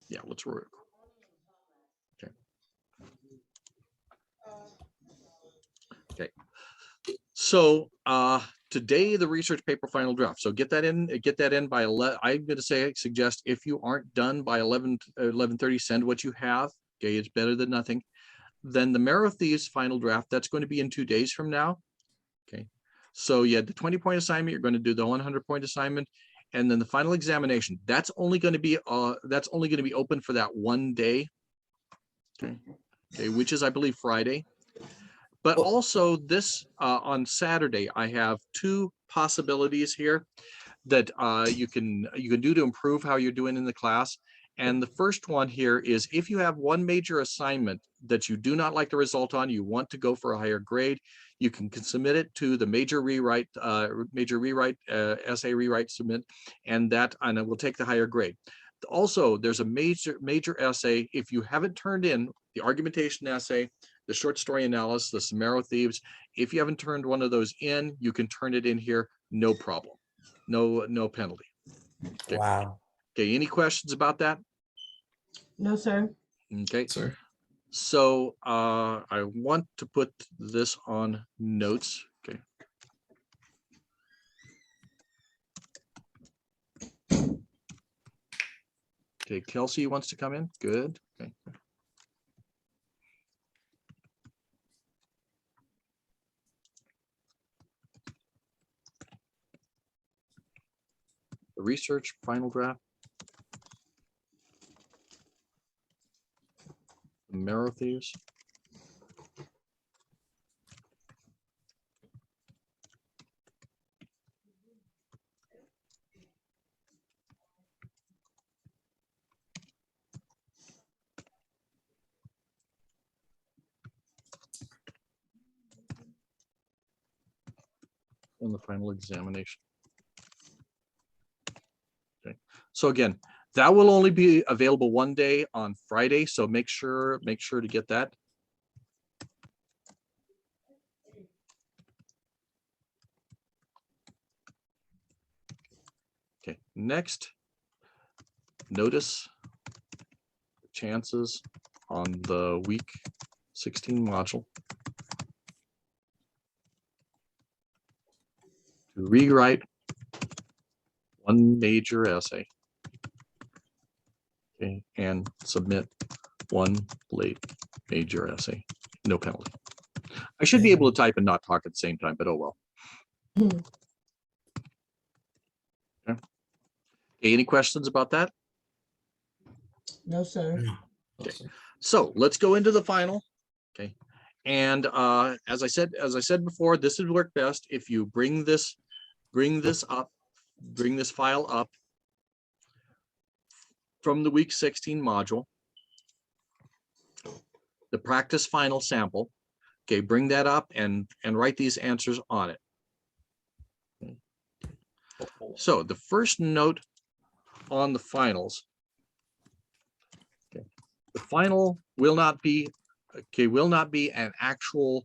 Yeah, let's work. Okay. Okay. So today the research paper final draft. So get that in by 11. I'm going to suggest if you aren't done by 11:30, send what you have. Okay, it's better than nothing. Then the Marrow Thieves final draft, that's going to be in 2 days from now. Okay. So you had the 20-point assignment, you're going to do the 100-point assignment, and then the final examination. That's only going to be open for that one day. Okay. Okay, which is I believe Friday. But also this on Saturday, I have 2 possibilities here that you can do to improve how you're doing in the class. And the first one here is if you have one major assignment that you do not like the result on, you want to go for a higher grade, you can submit it to the major rewrite essay rewrite submit, and it will take the higher grade. Also, there's a major essay. If you haven't turned in the argumentation essay, the short story analysis, the Marrow Thieves, if you haven't turned one of those in, you can turn it in here, no problem. No penalty. Okay. Wow. Okay, any questions about that? No, sir. Okay. Sir. So I want to put this on notes. Okay. Okay, Kelsey wants to come in. Good. Okay. The research final draft. The Marrow Thieves. And the final examination. Okay. So again, that will only be available one day on Friday. So make sure to get that. Okay, next, notice chances on the week 16 module to rewrite one major essay. Okay, and submit one late major essay, no penalty. I should be able to type and not talk at the same time, but oh well. Okay. Okay, any questions about that? No, sir. Okay. So let's go into the final. Okay. And as I said before, this would work best if you bring this file up from the week 16 module, the practice final sample. Okay, bring that up and write these answers on it. Okay. So the first note on the finals. Okay, the final will not be an actual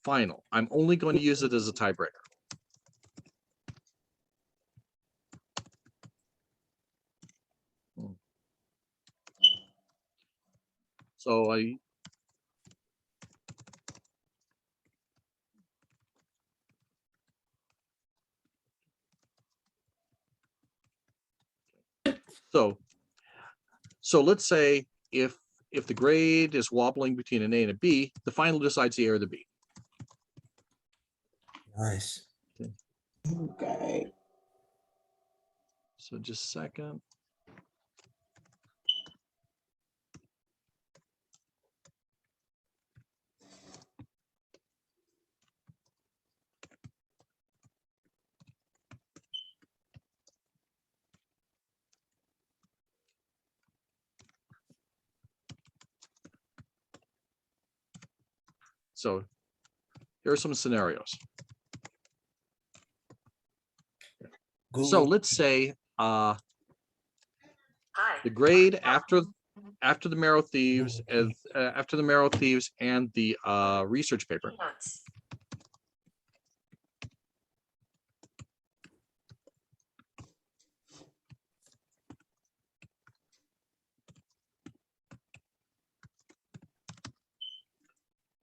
final. I'm only going to use it as a tiebreaker. So so let's say if the grade is wobbling between an A and a B, the final decides the A or the B. Nice. Okay. So just a second. So here are some scenarios. Google. So let's say the grade after the Marrow Thieves and the research paper.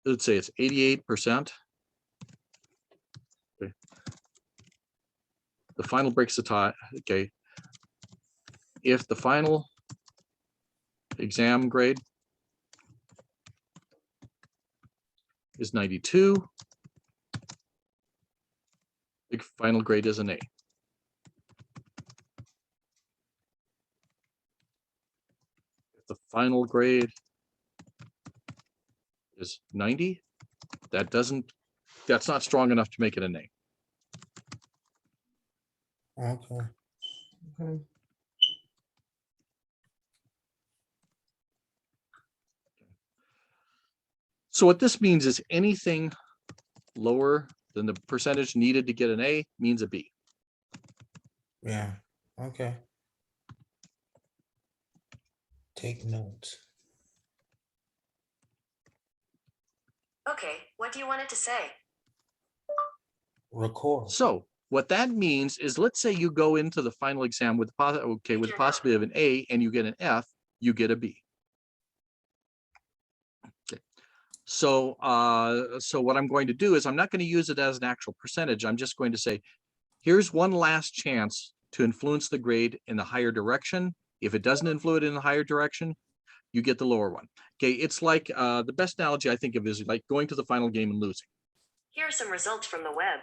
let's say it's 88%. Okay. The final breaks the tie. Okay. If the final exam grade is 92, the final grade is an A. If the final grade is 90, that's not strong enough to make it an A. Okay. Okay. So what this means is anything lower than the percentage needed to get an A means a B. Yeah. Okay. Take notes. Okay, what do you want it to say? Record. So what that means is, let's say you go into the final exam with with the possibility of an A and you get an F, you get a B. Okay. So so what I'm going to do is I'm not going to use it as an actual percentage. I'm just going to say, here's one last chance to influence the grade in the higher direction. If it doesn't influence it in the higher direction, you get the lower one. Okay, it's like the best analogy I think of is like going to the final game and losing. Here are some results from the web.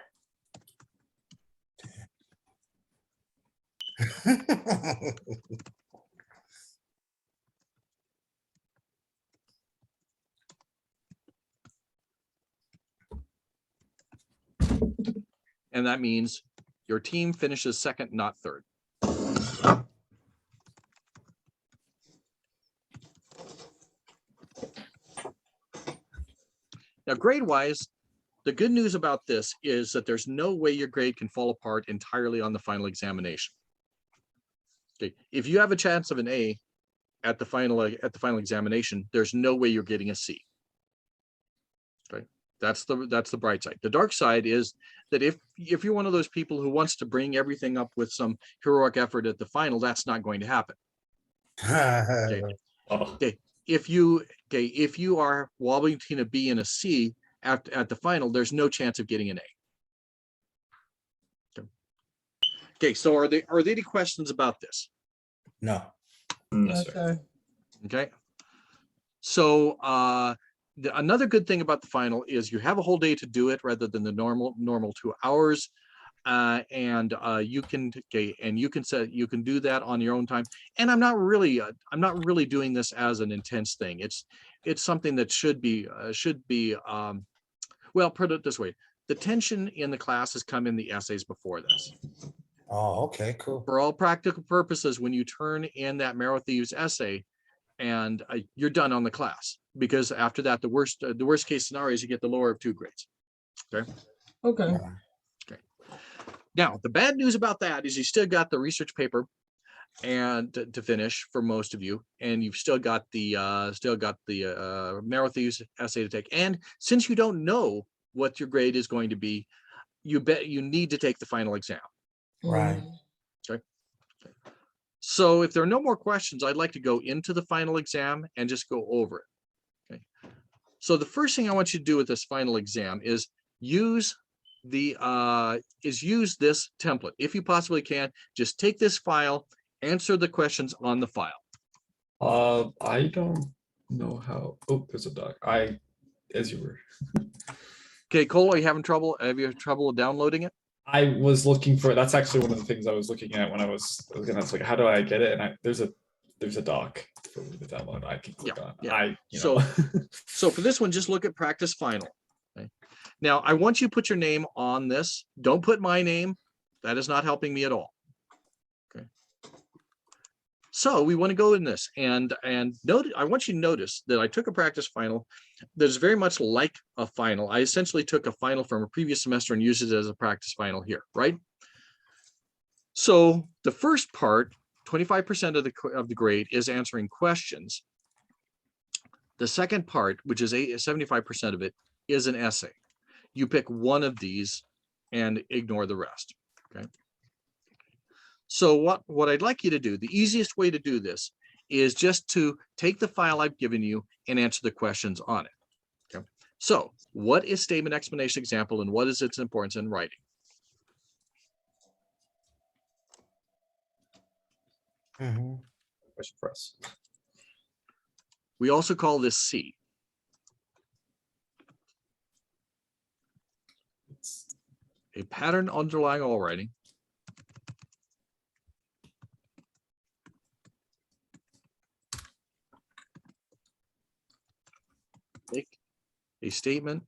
And that means your team finishes second, not third. Now, grade-wise, the good news about this is that there's no way your grade can fall apart entirely on the final examination. Okay, if you have a chance of an A at the final examination, there's no way you're getting a C. Okay, that's the bright side. The dark side is that if you're one of those people who wants to bring everything up with some heroic effort at the final, that's not going to happen. Okay. Okay. If you are wobbling between a B and a C at the final, there's no chance of getting an A. Okay, so are there any questions about this? No. No, No, sir. sir. Okay. So another good thing about the final is you have a whole day to do it rather than the normal 2 hours. You can do that on your own time. And I'm not really doing this as an intense thing. It's something that should be well, put it this way. The tension in the class has come in the essays before this. Oh, okay, cool. For all practical purposes, when you turn in that Marrow Thieves essay, and you're done on the class, because after that, the worst case scenario is you get the lower of 2 grades. Okay. Okay. Yeah. Now, the bad news about that is you still got the research paper and to finish for most of you, and you've still got the Marrow Thieves essay to take. And since you don't know what your grade is going to be, you need to take the final exam. Right. Mhm. So if there are no more questions, I'd like to go into the final exam and just go over it. Okay. So the first thing I want you to do with this final exam is use this template. If you possibly can, just take this file, answer the questions on the file. I don't know how. Oh, there's a doc. As you were. Okay, Cole, are you having trouble? Have you had trouble downloading it? I was looking for. That's actually one of the things I was looking at when I was gonna. It's like, how do I get it? And there's a doc for the download. I can click on. Yeah. So So for this one, just look at practice final. Okay. Now, I want you to put your name on this. Don't put my name. That is not helping me at all. Okay. So we want to go in this and note. I want you to notice that I took a practice final that is very much like a final. I essentially took a final from a previous semester and used it as a practice final here, right? So the first part, 25% of the grade, is answering questions. The second part, which is 75% of it, is an essay. You pick one of these and ignore the rest. Okay. So what I'd like you to do, the easiest way to do this is just to take the file I've given you and answer the questions on it. Okay. So what is statement, explanation, example, and what is its importance in writing? Mhm. Question for us. We also call this C. It's A pattern underlying all writing. Make a statement,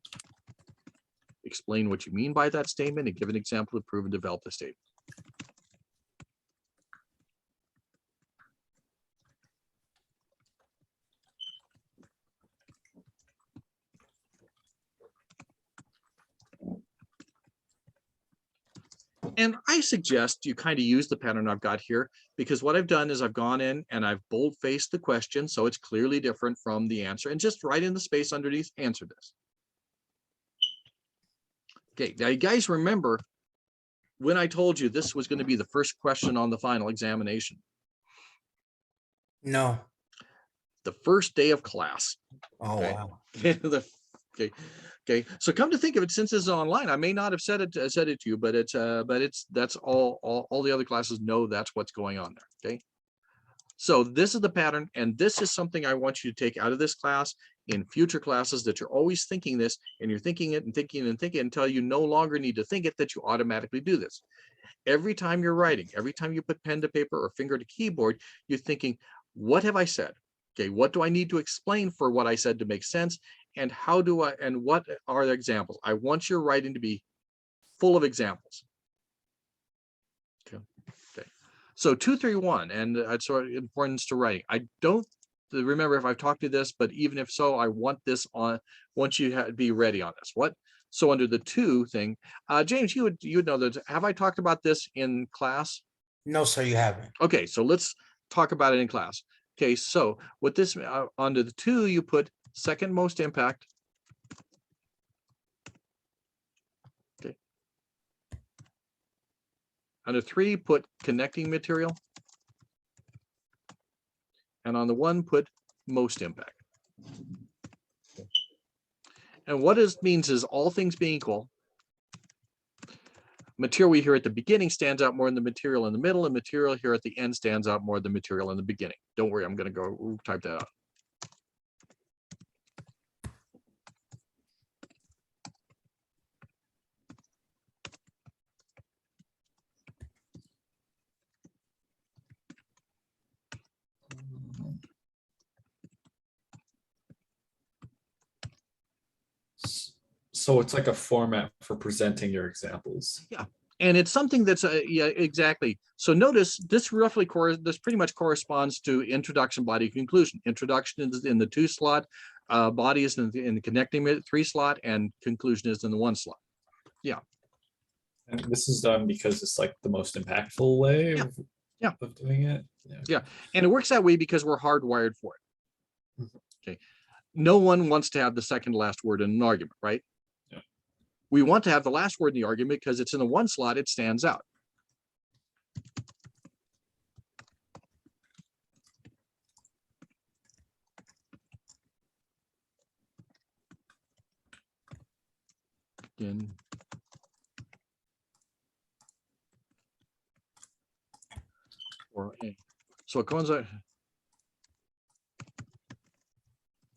explain what you mean by that statement, and give an example to prove and develop the statement. And I suggest you kind of use the pattern I've got here, because what I've done is I've gone in and I've bold-faced the question so it's clearly different from the answer, and just write in the space underneath, answer this. Okay, now you guys remember when I told you this was going to be the first question on the final examination, No. the first day of class. Oh, Okay. wow. Okay. So come to think of it, since this is online, I may not have said it to you, but that's all the other classes know that's what's going on there. Okay. So this is the pattern, and this is something I want you to take out of this class in future classes, that you're always thinking this, and you're thinking it and thinking and thinking until you no longer need to think it, that you automatically do this. Every time you're writing, every time you put pen to paper or finger to keyboard, you're thinking, what have I said? Okay, what do I need to explain for what I said to make sense? And how do I, and what are the examples? I want your writing to be full of examples. Okay. So 231, and it's sort of importance to writing. I don't remember if I've talked to this, but even if so, I want this on, once you be ready on this. What? So under the 2 thing, James, you would know that. Have I talked about this in class? No, sir, you haven't. Okay, so let's talk about it in class. Okay, so with this under the 2, you put second most impact. Okay. Under 3, put connecting material. And on the 1, put most impact. And what it means is, all things being equal, material we hear at the beginning stands out more than the material in the middle, and material here at the end stands out more than material in the beginning. Don't worry, I'm going to go type that out. So it's like a format for presenting your examples. And it's something that's yeah, exactly. So notice this roughly this pretty much corresponds to introduction, body, conclusion. Introduction is in the 2 slot, body is in the connecting 3 slot, and conclusion is in the 1 slot. Yeah. And this is done because it's like the most impactful way Yeah. of doing it. Yeah. And it works that way because we're hardwired for it. Mhm. Okay. No one wants to have the second last word in an argument, right? Yeah. We want to have the last word in the argument because it's in the 1 slot, it stands out. In or a. So it comes out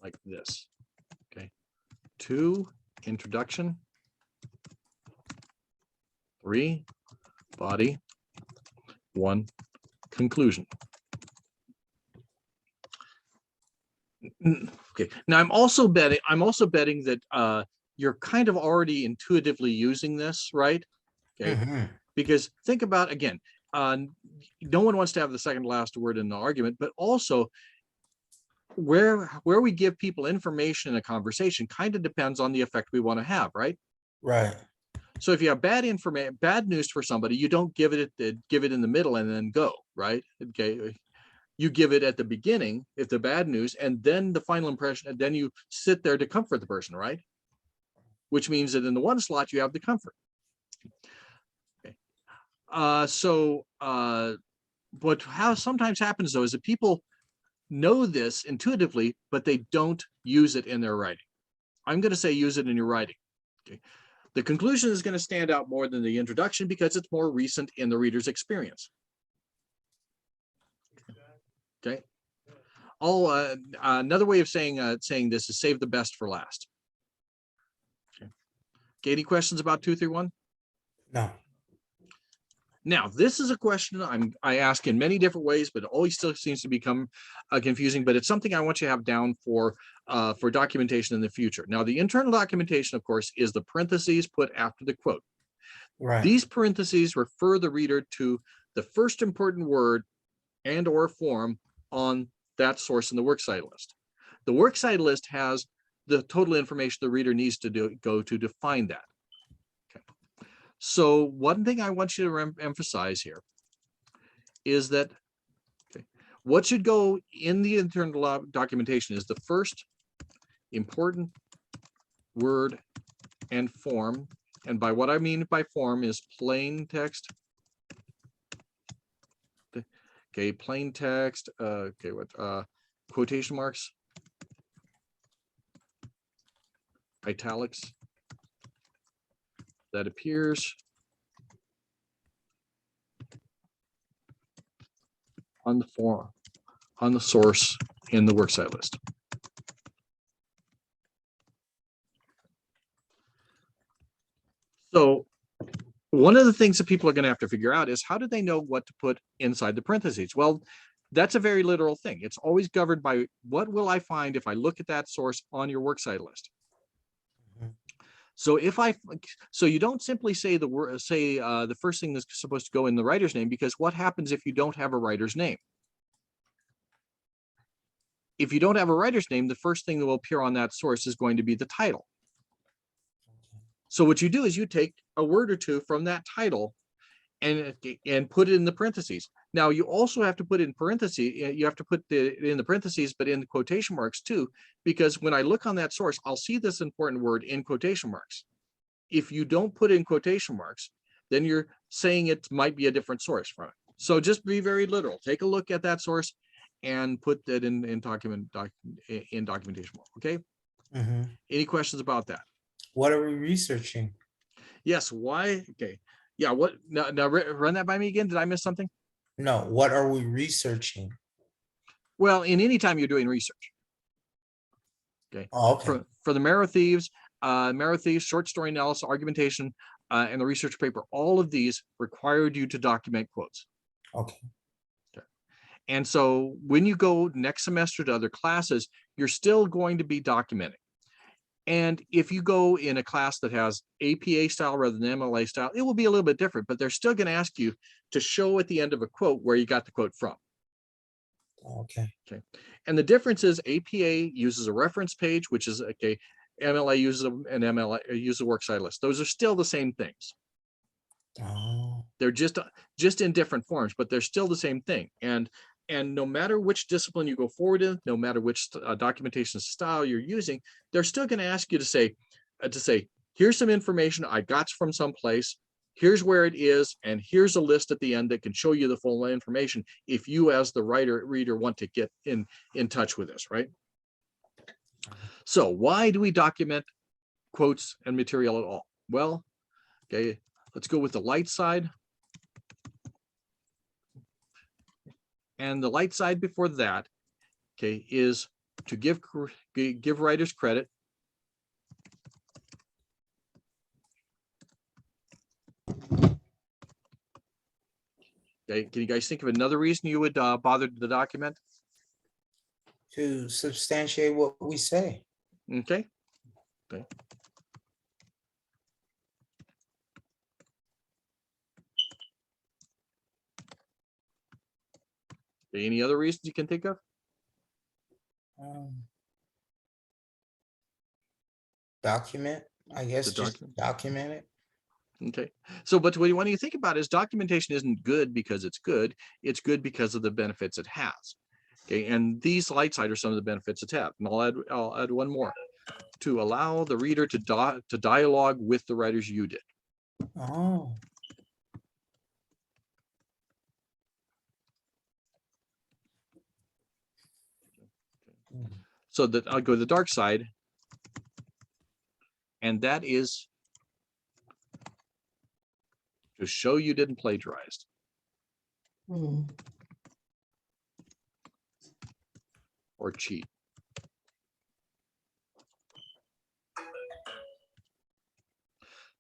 like this. Okay. 2, introduction. 3, body. 1, conclusion. Okay. Now I'm also betting that you're kind of already intuitively using this, right? Okay. Mhm. Because think about, again, no one wants to have the second last word in the argument, but also where we give people information in a conversation kind of depends on the effect we want to have, right? Right. So if you have bad news for somebody, you don't give it in the middle and then go, right? Okay. You give it at the beginning if the bad news, and then the final impression, and then you sit there to comfort the person, right? Which means that in the 1 slot you have the comfort. Okay. What sometimes happens though is that people know this intuitively, but they don't use it in their writing. I'm going to say use it in your writing. Okay. The conclusion is going to stand out more than the introduction because it's more recent in the reader's experience. Okay. Another way of saying this is save the best for last. Okay. Any questions about 231? No. Now, this is a question I ask in many different ways, but it always still seems to become confusing. But it's something I want you to have down for documentation in the future. Now, the internal documentation, of course, is the parentheses put after the quote. Right. These parentheses refer the reader to the first important word and or form on that source in the works cited list. The works cited list has the total information the reader needs to go to find that. Okay. So one thing I want you to emphasize here is that what should go in the internal documentation is the first important word and form. And by what I mean by form is plain text. Okay, plain text, okay, what, quotation marks, italics, that appears on the form, on the source in the works cited list. So one of the things that people are going to have to figure out is how do they know what to put inside the parentheses? Well, that's a very literal thing. It's always governed by what will I find if I look at that source on your works cited list. Mhm. So you don't simply say the word, the first thing that's supposed to go in the writer's name, because what happens if you don't have a writer's name? If you don't have a writer's name, the first thing that will appear on that source is going to be the title. So what you do is you take a word or two from that title and put it in the parentheses. Now you also have to put in parentheses, you have to put in the parentheses, but in the quotation marks too, because when I look on that source, I'll see this important word in quotation marks. If you don't put in quotation marks, then you're saying it might be a different source from it. So just be very literal. Take a look at that source and put that in documentation. Okay. Mhm. Any questions about that? What are we researching? Yes. Why? Okay. Yeah. What? Now run that by me again. Did I miss something? No, what are we researching? Well, in any time you're doing research. Okay. Oh, okay. For the Marrow Thieves, short story analysis, argumentation, and the research paper, all of these required you to document quotes. Okay. And so when you go next semester to other classes, you're still going to be documenting. And if you go in a class that has APA style rather than MLA style, it will be a little bit different, but they're still going to ask you to show at the end of a quote where you got the quote from. Okay. Okay. And the difference is APA uses a reference page, which is okay. MLA uses a works cited list. Those are still the same things. Oh, They're just in different forms, but they're still the same thing. And no matter which discipline you go forward in, no matter which documentation style you're using, they're still going to ask you to say, here's some information I got from someplace. Here's where it is, and here's a list at the end that can show you the full information if you, as the reader, want to get in touch with this, right? So why do we document quotes and material at all? Well, okay, let's go with the light side. And the light side before that, okay, is to give writers credit. Okay, can you guys think of another reason you would bother to document? to substantiate what we say. Okay. Okay. Any other reasons you can think of? Document, I guess, To just document it. Okay. So, but when you think about it, is documentation isn't good because it's good. It's good because of the benefits it has. Okay. And these light side are some of the benefits it has. And I'll add one more: to allow the reader to dialogue with the writers you did. Oh, So that I'll go to the dark side. and that is to show you didn't plagiarize. Hmm. Or cheat.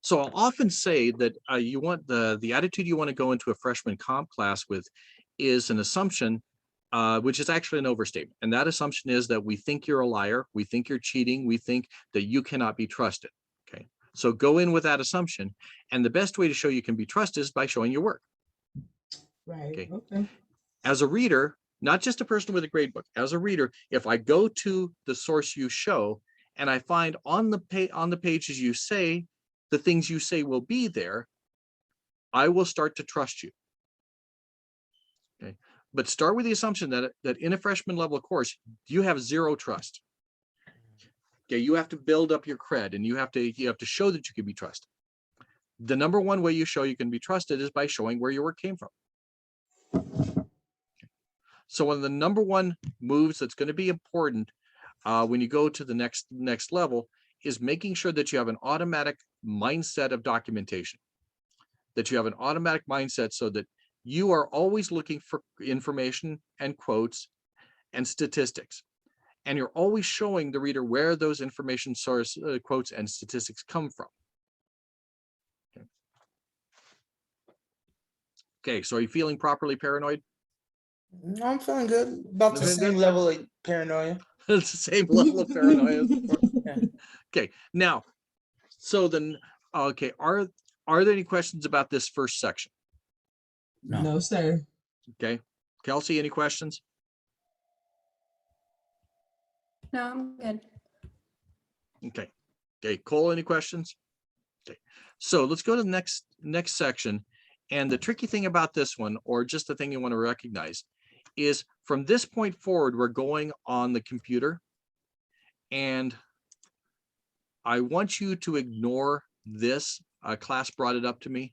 So I'll often say that you want the attitude you want to go into a freshman comp class with is an assumption, which is actually an overstatement. And that assumption is that we think you're a liar, we think you're cheating, we think that you cannot be trusted. Okay, so go in with that assumption, and the best way to show you can be trusted is by showing your work. Right. Okay. Okay. As a reader, not just a person with a grade book, as a reader, if I go to the source you show and I find on the pages you say, the things you say will be there, I will start to trust you. Okay, but start with the assumption that in a freshman level course, you have zero trust. Okay, you have to build up your cred, and you have to show that you can be trusted. The number one way you show you can be trusted is by showing where your work came from. So one of the number one moves that's going to be important when you go to the next level is making sure that you have an automatic mindset of documentation, that you have an automatic mindset so that you are always looking for information and quotes and statistics. And you're always showing the reader where those information source quotes and statistics come from. Okay, so are you feeling properly paranoid? No, I'm feeling good. About the Feeling same good? level of paranoia. It's the same level of paranoia. Yeah. Okay, now, so then, okay, are there any questions about this first section? No. No, sir. Okay, Kelsey, any questions? No, I'm good. Okay, okay, Cole, any questions? Okay, so let's go to the next section. And the tricky thing about this one, or just the thing you want to recognize, is from this point forward, we're going on the computer. And I want you to ignore this. Class brought it up to me.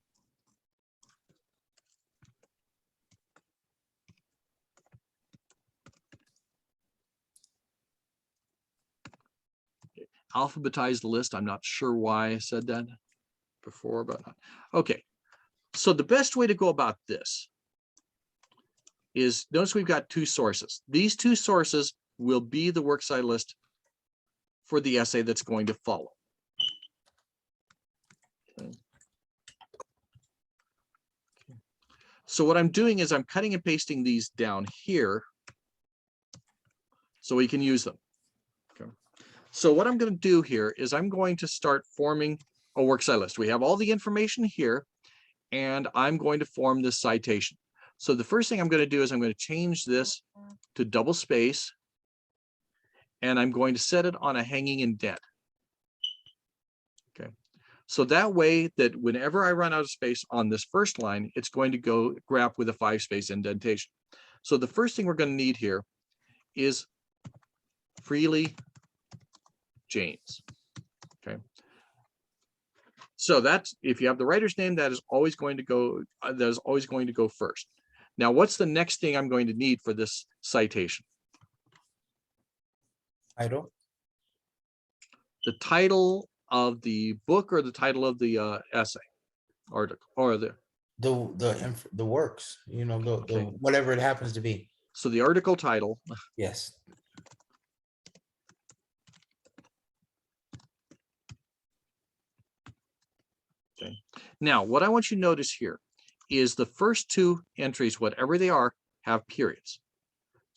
Alphabetize the list. I'm not sure why I said that before, but okay. So the best way to go about this is, notice we've got two sources. These two sources will be the works cited list for the essay that's going to follow. Okay. So what I'm doing is I'm cutting and pasting these down here so we can use them. Okay. So what I'm going to do here is I'm going to start forming a works cited list. We have all the information here, and I'm going to form this citation. So the first thing I'm going to do is I'm going to change this to double space, and I'm going to set it on a hanging indent. Okay. So that way that whenever I run out of space on this first line, it's going to go grab with a 5-space indentation. So the first thing we're going to need here is Freely James. Okay. So that's, if you have the writer's name, that is always going to go first. Now, what's the next thing I'm going to need for this citation? Title. The title of the book or the title of the essay, article, or The works, you know, the Okay. whatever it happens to be. so the article title. Yes. Okay. Now, what I want you to notice here is the first two entries, whatever they are, have periods.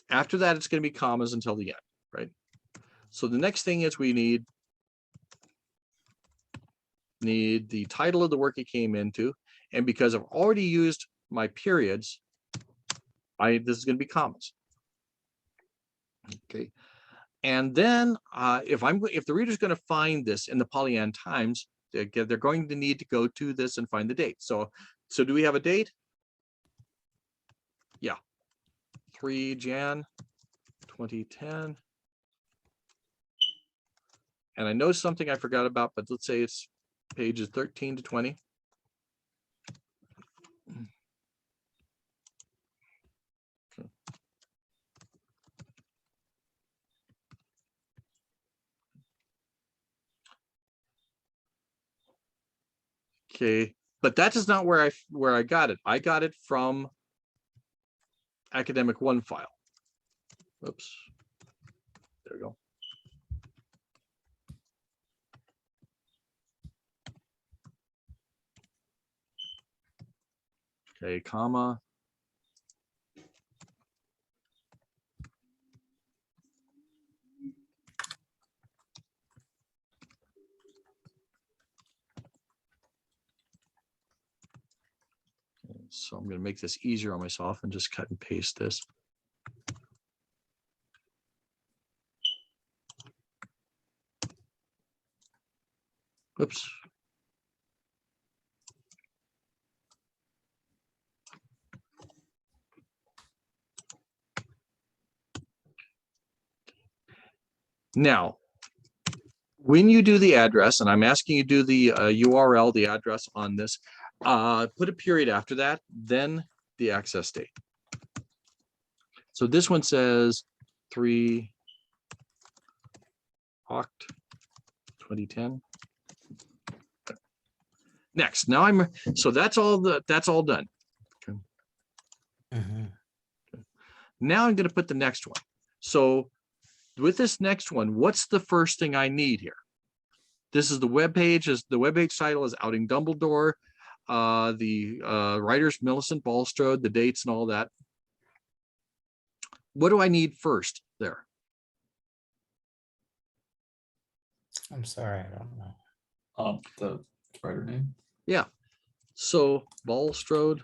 After that, it's going to be commas until the end, right? So the next thing is we need the title of the work it came into. And because I've already used my periods, this is going to be commas. Okay. And then if the reader's going to find this in the Pollyann Times, they're going to need to go to this and find the date. So do we have a date? Yeah. 3 Jan 2010. And I know something I forgot about, but let's say it's pages 13 to 20. Okay. Okay, but that is not where I got it. I got it from Academic One file. Oops. There we go. Okay, comma. So I'm going to make this easier on myself and just cut and paste this. Oops. Now, when you do the address, and I'm asking you to do the URL, the address on this, put a period after that, then the access date. So this one says 3 Oct 2010. Next, now so that's all done. Okay. Mhm. Now I'm going to put the next one. So with this next one, what's the first thing I need here? This is the web page. The web page title is Outing Dumbledore. The writers Millicent Bulstrode, the dates and all that. What do I need first there? I'm sorry, I don't know. The writer name. Yeah. So Bulstrode.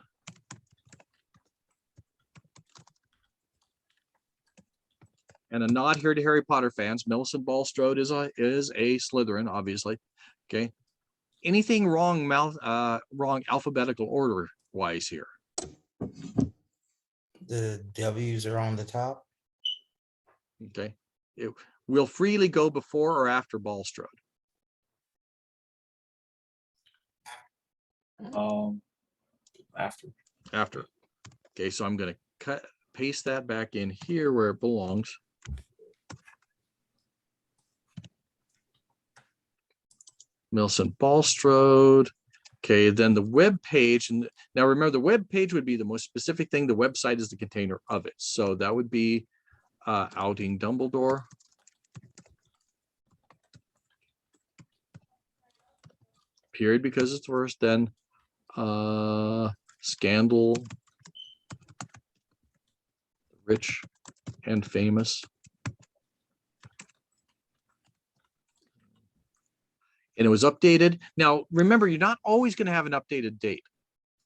And a nod here to Harry Potter fans. Millicent Bulstrode is a Slytherin, obviously. Okay. Anything wrong wrong alphabetical order wise here? The W's are on the top. Okay. It will freely go before or after Bulstrode. After. After. Okay, so I'm going to paste that back in here where it belongs. Millicent Bulstrode. Okay, then the web page, and now remember the web page would be the most specific thing. The website is the container of it. So that would be Outing Dumbledore. Period, because it's first, then Scandal, Rich and Famous. And it was updated. Now, remember, you're not always going to have an updated date,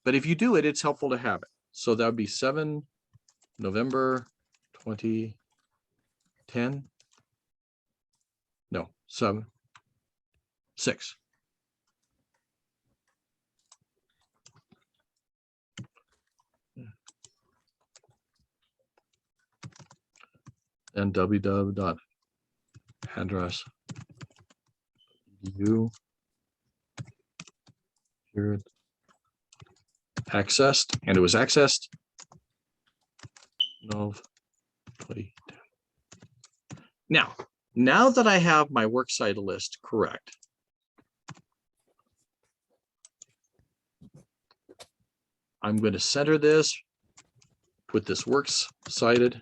but if you do it, it's helpful to have it. So that would be 7 November 2010. No, 6. And www.address you here accessed, and it was accessed of 2010. Now that I have my works cited list correct, I'm going to center this with this works cited.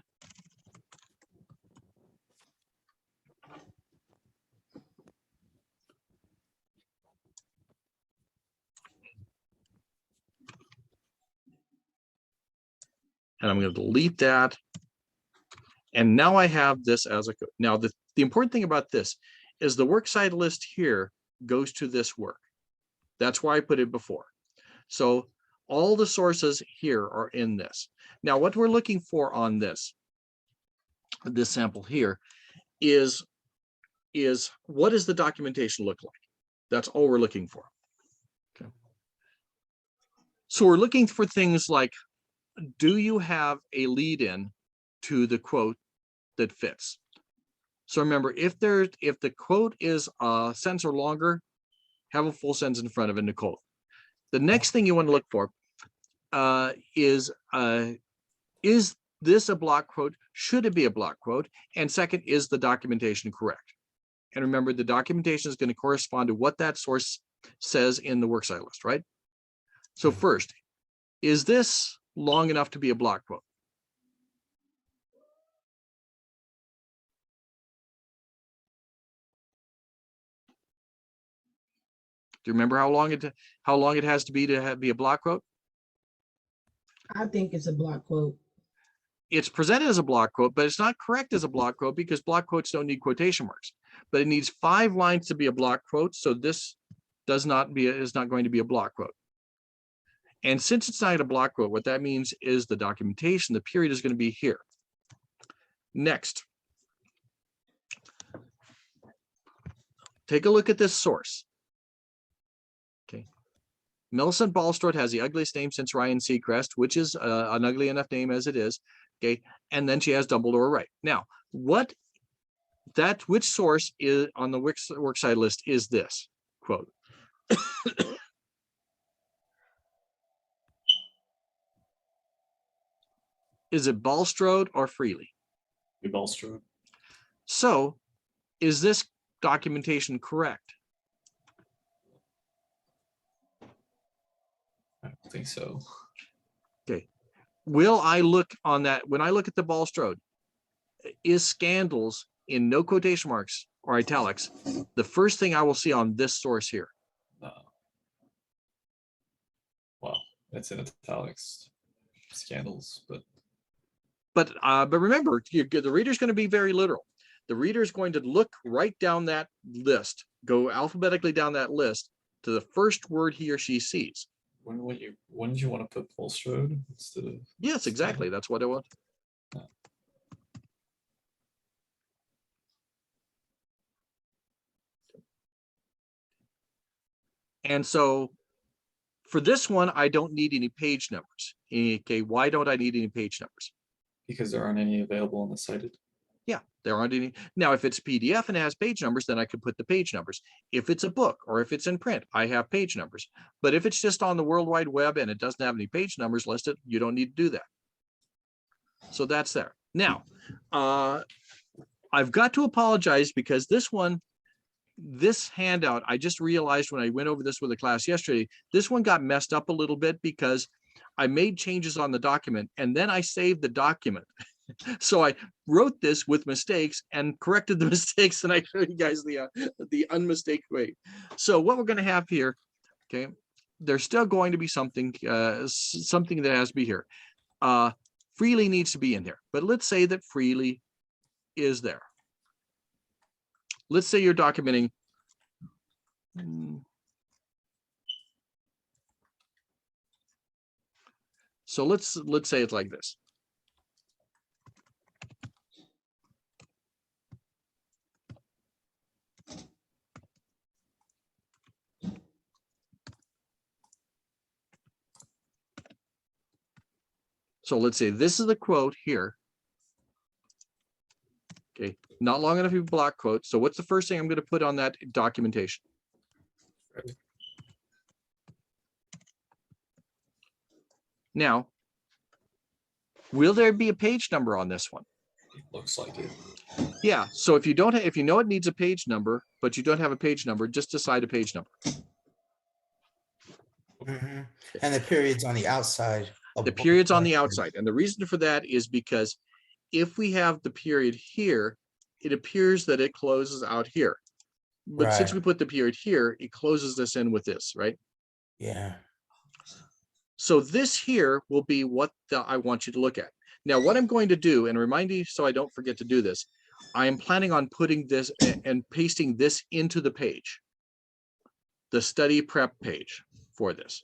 And I'm going to delete that. And now I have this as a code. Now, the important thing about this is the works cited list here goes to this work. That's why I put it before. So all the sources here are in this. Now, what we're looking for on this sample here is what does the documentation look like? That's all we're looking for. Okay. So we're looking for things like, do you have a lead in to the quote that fits? So remember, if the quote is a sentence or longer, have a full sentence in front of it in a quote. The next thing you want to look for is this a block quote? Should it be a block quote? And second, is the documentation correct? And remember, the documentation is going to correspond to what that source says in the works cited list, right? So first, is this long enough to be a block quote? Do you remember how long it has to be a block quote? I think it's a block quote. It's presented as a block quote, but it's not correct as a block quote because block quotes don't need quotation marks. But it needs 5 lines to be a block quote. So this is not going to be a block quote. And since it's not a block quote, what that means is the documentation, the period is going to be here. Next, take a look at this source. Okay. Millicent Bulstrode has the ugliest name since Ryan Seacrest, which is an ugly enough name as it is. Okay. And then she has Dumbledore right. Now, which source is on the works cited list is this quote? Is it Bulstrode or Freely? Be Bulstrode. So is this documentation correct? I don't think so. Okay. Will I look on that when I look at the Bulstrode? Is scandals in no quotation marks or italics the first thing I will see on this source here? Well, it's in italics. Scandals, but But remember, the reader's going to be very literal. The reader is going to look right down that list, go alphabetically down that list to the first word he or she sees. wouldn't you want to put Bulstrode instead of? Yes, exactly. That's what I want. And so for this one, I don't need any page numbers. Okay, why don't I need any page numbers? Because there aren't any available on the cited. Yeah, there aren't any. Now, if it's PDF and it has page numbers, then I could put the page numbers. If it's a book or if it's in print, I have page numbers. But if it's just on the World Wide Web and it doesn't have any page numbers listed, you don't need to do that. So that's there. Now, I've got to apologize because this handout, I just realized when I went over this with the class yesterday, this one got messed up a little bit because I made changes on the document and then I saved the document. So I wrote this with mistakes and corrected the mistakes, and I showed you guys the unmistaked way. So what we're going to have here, okay, there's still going to be something that has to be here. Freely needs to be in here, but let's say that Freely is there. Let's say you're documenting. So let's say it's like this. So let's say this is the quote here. Okay, not long enough to be block quote. So what's the first thing I'm going to put on that documentation? Now, will there be a page number on this one? It looks like it. Yeah. So if you don't, if you know it needs a page number, but you don't have a page number, just decide a page number. Mhm. And the period's on the outside. of The both period's on the sides. outside. And the reason for that is because if we have the period here, it appears that it closes out here. But since Right. we put the period here, it closes this in with this, right? Yeah. So this here will be what I want you to look at. Now, what I'm going to do, and remind you so I don't forget to do this, I am planning on putting this and pasting this into the page, the study prep page for this.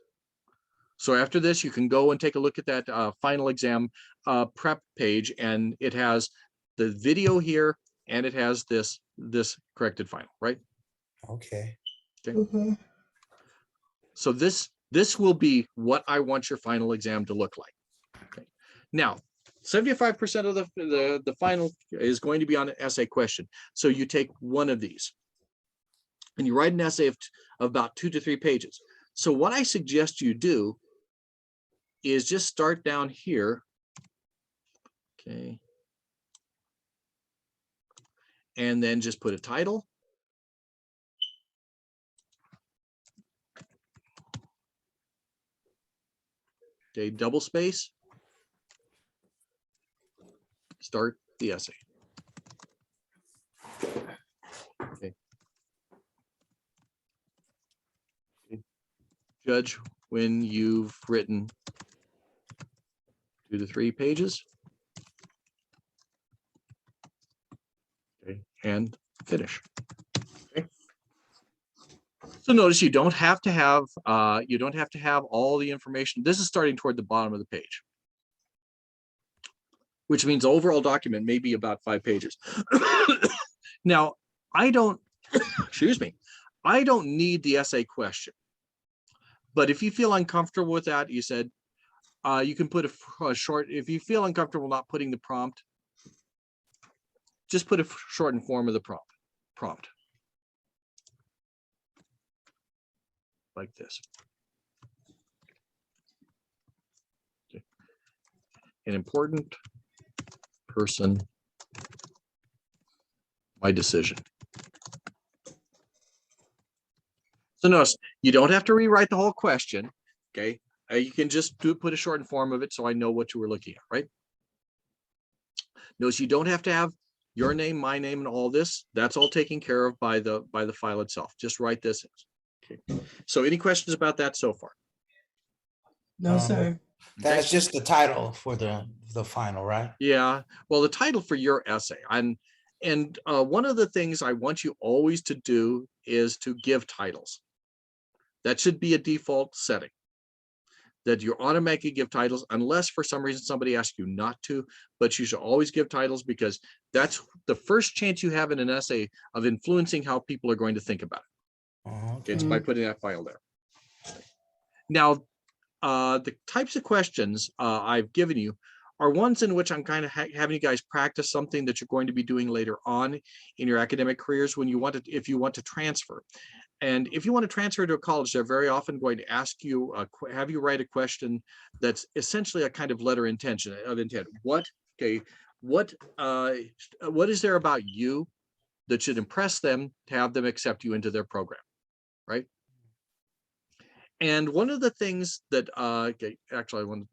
So after this, you can go and take a look at that final exam prep page, and it has the video here, and it has this corrected final, right? Okay. Mhm. So this will be what I want your final exam to look like. Okay. Now, 75% of the final is going to be on an essay question. So you take one of these and you write an essay of about 2 to 3 pages. So what I suggest you do is just start down here. Okay. And then just put a title. Okay, double space. Start the essay. Okay. Judge when you've written 2 to 3 pages. Okay, and finish. Okay. So notice you don't have to have all the information. This is starting toward the bottom of the page, which means the overall document may be about 5 pages. Now, I don't, excuse me, I don't need the essay question. But if you feel uncomfortable with that, you said, you can put a short, if you feel uncomfortable not putting the prompt, just put a shortened form of the prompt. Like this. Okay. An important person, my decision. So notice, you don't have to rewrite the whole question, okay? You can just put a shortened form of it so I know what you were looking at, right? Notice you don't have to have your name, my name, and all this. That's all taken care of by the file itself. Just write this. Okay. So any questions about that so far? No, sir. That's just the title for the final, right? Yeah, well, the title for your essay, and one of the things I want you always to do is to give titles. That should be a default setting, that you automatically give titles unless for some reason somebody asks you not to, but you should always give titles because that's the first chance you have in an essay of influencing how people are going to think about it. Okay. It's by putting that file there. Now, the types of questions I've given you are ones in which I'm kind of having you guys practice something that you're going to be doing later on in your academic careers when you want to, if you want to transfer. And if you want to transfer to a college, they're very often going to ask you, have you write a question that's essentially a kind of letter of intent. What is there about you that should impress them to have them accept you into their program, right? And one of the things that, actually I want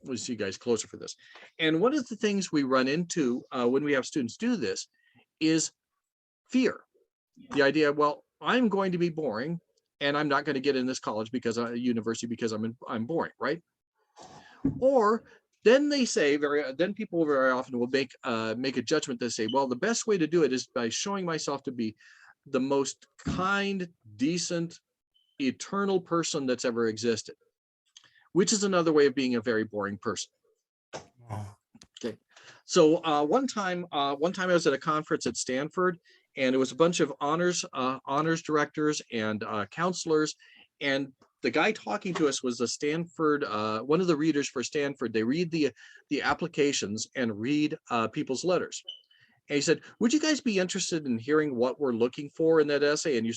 to see you guys closer for this. And one of the things we run into when we have students do this is fear. The idea, well, I'm going to be boring and I'm not going to get in this college because university because I'm boring, right? Or then they say then people very often will make a judgment that say, well, the best way to do it is by showing myself to be the most kind, decent, eternal person that's ever existed, which is another way of being a very boring person. Okay, so one time I was at a conference at Stanford, and it was a bunch of honors directors and counselors, and the guy talking to us was a Stanford, one of the readers for Stanford. They read the applications and read people's letters. And he said, would you guys be interested in hearing what we're looking for in that essay? And you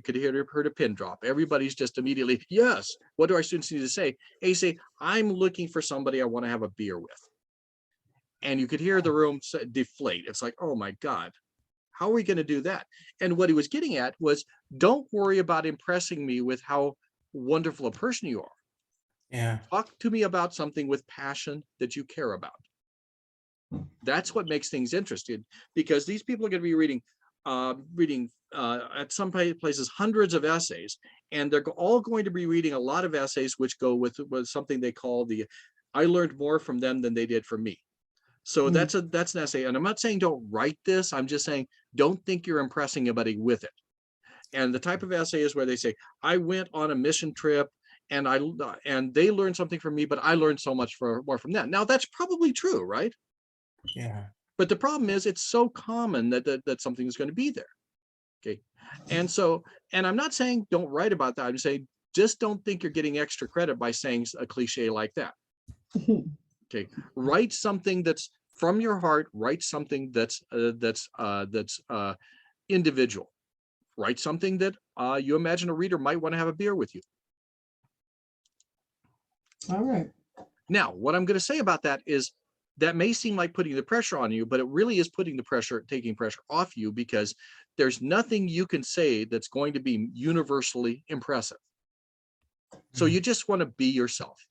could hear a pin drop. Everybody's just immediately, yes. What do our students need to say? And you say, I'm looking for somebody I want to have a beer with. And you could hear the room deflate. It's like, oh my God, how are we going to do that? And what he was getting at was, don't worry about impressing me with how wonderful a person you are. Yeah. Talk to me about something with passion that you care about. That's what makes things interesting, because these people are going to be reading at some places hundreds of essays, and they're all going to be reading a lot of essays which go with something they call the I learned more from them than they did from me. So that's an essay, and I'm not saying don't write this. I'm just saying don't think you're impressing anybody with it. And the type of essay is where they say, I went on a mission trip and they learned something from me, but I learned so much more from them. Now that's probably true, right? Yeah. But the problem is it's so common that something is going to be there. Okay. And so, and I'm not saying don't write about that. I'm saying just don't think you're getting extra credit by saying a cliche like that. Okay. Write something that's from your heart. Write something that's individual. Write something that you imagine a reader might want to have a beer with you. All right. Now, what I'm going to say about that is that may seem like putting the pressure on you, but it really is putting the pressure, taking pressure off you, because there's nothing you can say that's going to be universally impressive. So you just want to be yourself.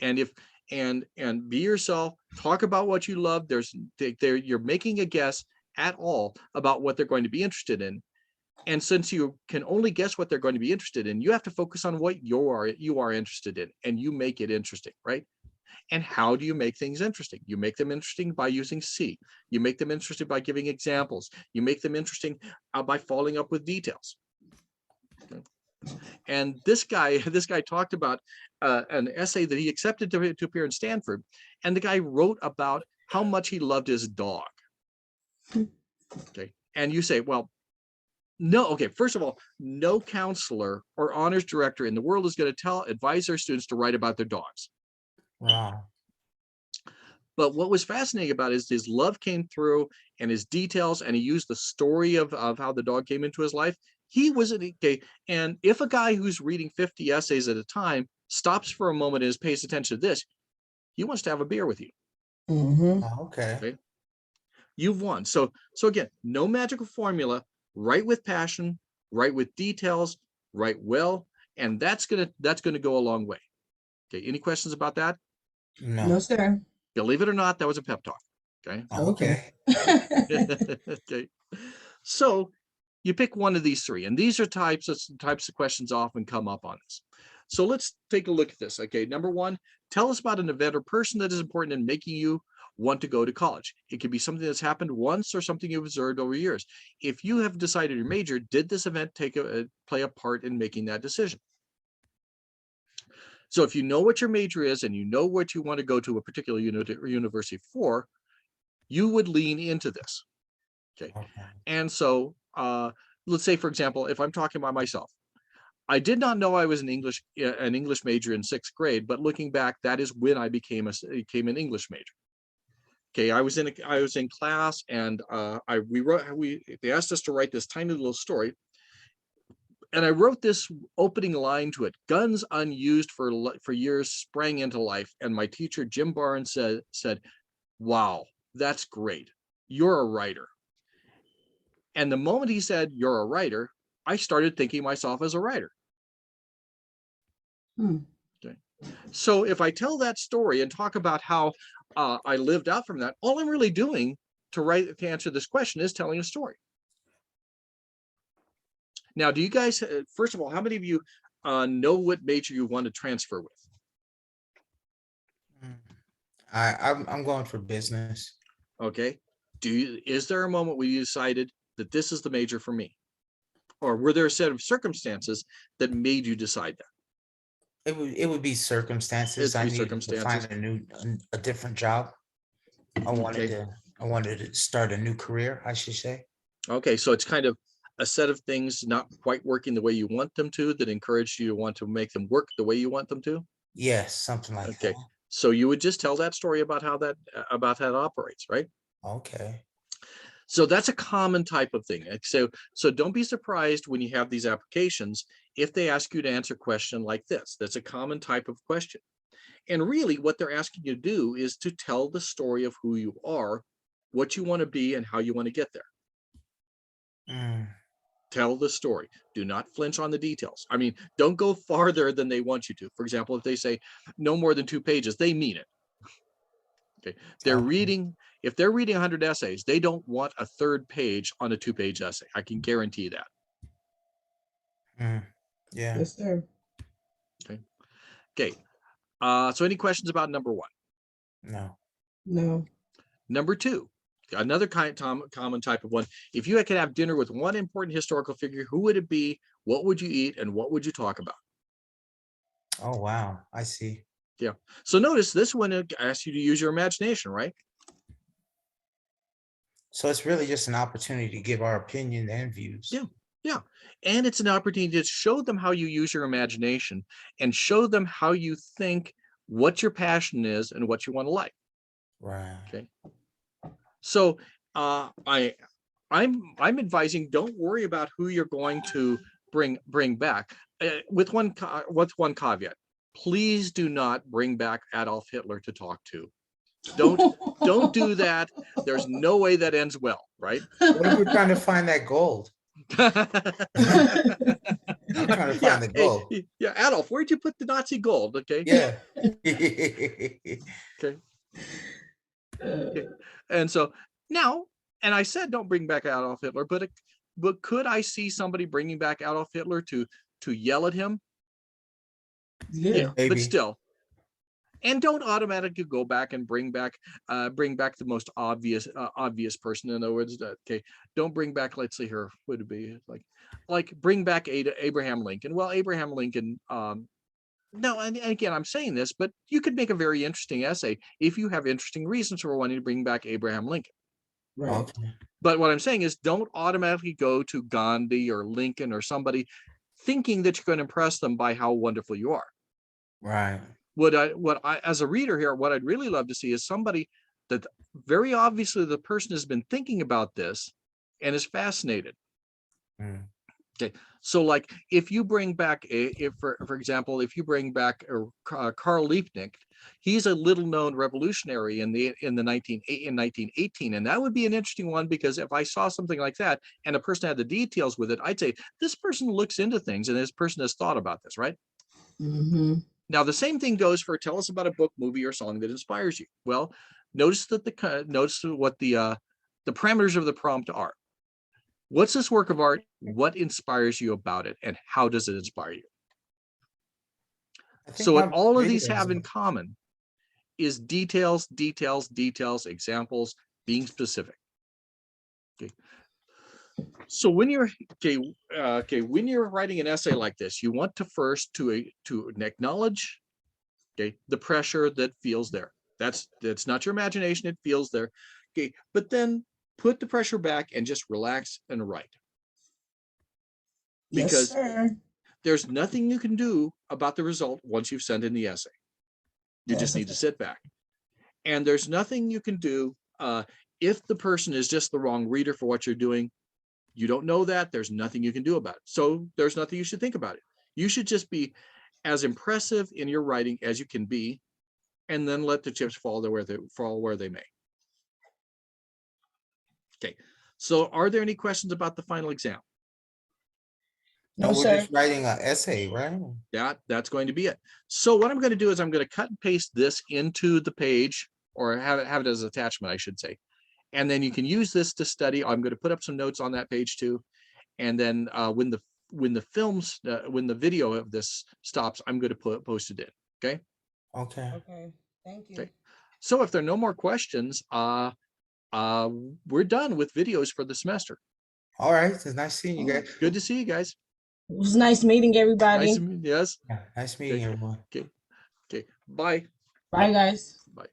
And if and be yourself, talk about what you love. You're making a guess at all about what they're going to be interested in. And since you can only guess what they're going to be interested in, you have to focus on what you are interested in, and you make it interesting, right? And how do you make things interesting? You make them interesting by using C. You make them interesting by giving examples. You make them interesting by following up with details. Okay. And this guy talked about an essay that he accepted to appear in Stanford, and the guy wrote about how much he loved his dog. Okay, and you say, well, no, okay, first of all, no counselor or honors director in the world is going to advise their students to write about their dogs. Wow. But what was fascinating about it is his love came through and his details, and he used the story of how the dog came into his life. He was okay. And if a guy who's reading 50 essays at a time stops for a moment and pays attention to this, he wants to have a beer with you. Mm-hmm. Okay. You've won. So again, no magical formula. Write with passion, write with details, write well, and that's gonna go a long way. Okay. Any questions about that? No, No. sir. Believe it or not, that was a pep talk. Okay. Okay. Okay. So you pick one of these three, and these are types of questions often come up on this. So let's take a look at this. Okay. Number one, tell us about an event or person that is important in making you want to go to college. It could be something that's happened once or something you've observed over years. If you have decided your major, did this event play a part in making that decision? So if you know what your major is and you know what you want to go to a particular university for, you would lean into this. Okay. And so let's say, for example, if I'm talking about myself, I did not know I was an English major in 6th grade, but looking back, that is when I became an English major. Okay, I was in class, and they asked us to write this tiny little story, and I wrote this opening line to it: "Guns unused for years sprang into life." And my teacher, Jim Barnes, said, "Wow, that's great. You're a writer." And the moment he said, "You're a writer," I started thinking myself as a writer. Okay. So if I tell that story and talk about how I lived out from that, all I'm really doing to answer this question is telling a story. Now, do you guys, first of all, how many of you know what major you want to transfer with? I'm going for business. Okay. Is there a moment where you decided that this is the major for me? Or were there a set of circumstances that made you decide that? It would be circumstances. I needed to find a different job. I wanted to start a new career, I should say. Okay, so it's kind of a set of things not quite working the way you want them to that encouraged you to want to make them work the way you want them to? Yes, something like that. So you would just tell that story about how that operates, right? Okay. So that's a common type of thing. So don't be surprised when you have these applications if they ask you to answer a question like this. That's a common type of question. And really what they're asking you to do is to tell the story of who you are, what you want to be, and how you want to get there. Tell the story. Do not flinch on the details. I mean, don't go farther than they want you to. For example, if they say no more than 2 pages, they mean it. Okay. If they're reading 100 essays, they don't want a 3rd page on a 2-page essay. I can guarantee that. Yeah. Yes, sir. Okay. So any questions about number 1? No. No. Number 2, another common type of one. If you could have dinner with one important historical figure, who would it be? What would you eat? And what would you talk about? Oh, wow. I see. Yeah. So notice this one asks you to use your imagination, right? So it's really just an opportunity to give our opinion and views. Yeah. Yeah. And it's an opportunity to show them how you use your imagination and show them how you think, what your passion is, and what you want to like. Right. Okay. So I'm advising, don't worry about who you're going to bring back. With one caveat, please do not bring back Adolf Hitler to talk to. Don't do that. There's no way that ends well, right? What if we're trying to find that gold? I'm trying to Yeah, find the goal. yeah, Adolf, where'd you put the Nazi gold? Okay. Yeah. Okay. And so now, and I said don't bring back Adolf Hitler, but could I see somebody bringing back Adolf Hitler to yell at him? Yeah. But Maybe. still. And don't automatically go back and bring back the most obvious person. In other words, okay, don't bring back, let's see here, would it be like bring back Abraham Lincoln? Well, Abraham Lincoln, no, and again, I'm saying this, but you could make a very interesting essay if you have interesting reasons for wanting to bring back Abraham Lincoln. Right. Okay. But what I'm saying is don't automatically go to Gandhi or Lincoln or somebody thinking that you're going to impress them by how wonderful you are. Right. What I, as a reader here, what I'd really love to see is somebody that very obviously the person has been thinking about this and is fascinated. Mm. Okay, so like if you bring back for example, if you bring back Karl Liebknecht, he's a little known revolutionary in 1918, and that would be an interesting one, because if I saw something like that and a person had the details with it, I'd say this person looks into things and this person has thought about this, right? Mm-hmm. Now, the same thing goes for tell us about a book, movie, or song that inspires you. Well, notice what the parameters of the prompt are. What's this work of art? What inspires you about it? And how does it inspire you? I think So what my all of these videos have in are- common is details, examples, being specific. Okay. So when you're when you're writing an essay like this, you want to first to acknowledge the pressure that feels there. That's not your imagination, it feels there. Okay, but then put the pressure back and just relax and write. Yes, Because sir. there's nothing you can do about the result once you've sent in the essay. You just need to sit back. And there's nothing you can do if the person is just the wrong reader for what you're doing. You don't know that. There's nothing you can do about it. So there's nothing you should think about it. You should just be as impressive in your writing as you can be, and then let the chips fall where they may. Okay. So are there any questions about the final exam? No, No, we're sir. just writing an essay, right? That's going to be it. So what I'm going to do is I'm going to cut and paste this into the page, or have it as an attachment, I should say. And then you can use this to study. I'm going to put up some notes on that page too. And then when the video of this stops, I'm going to post it in. Okay. Okay. Okay. Thank you. Okay. So if there are no more questions, we're done with videos for the semester. All right. It's nice seeing you guys. Good to see you guys. It was nice meeting everybody. Nice to meet, yes. Yeah, nice meeting everyone. Okay. Bye. Bye, guys. Bye.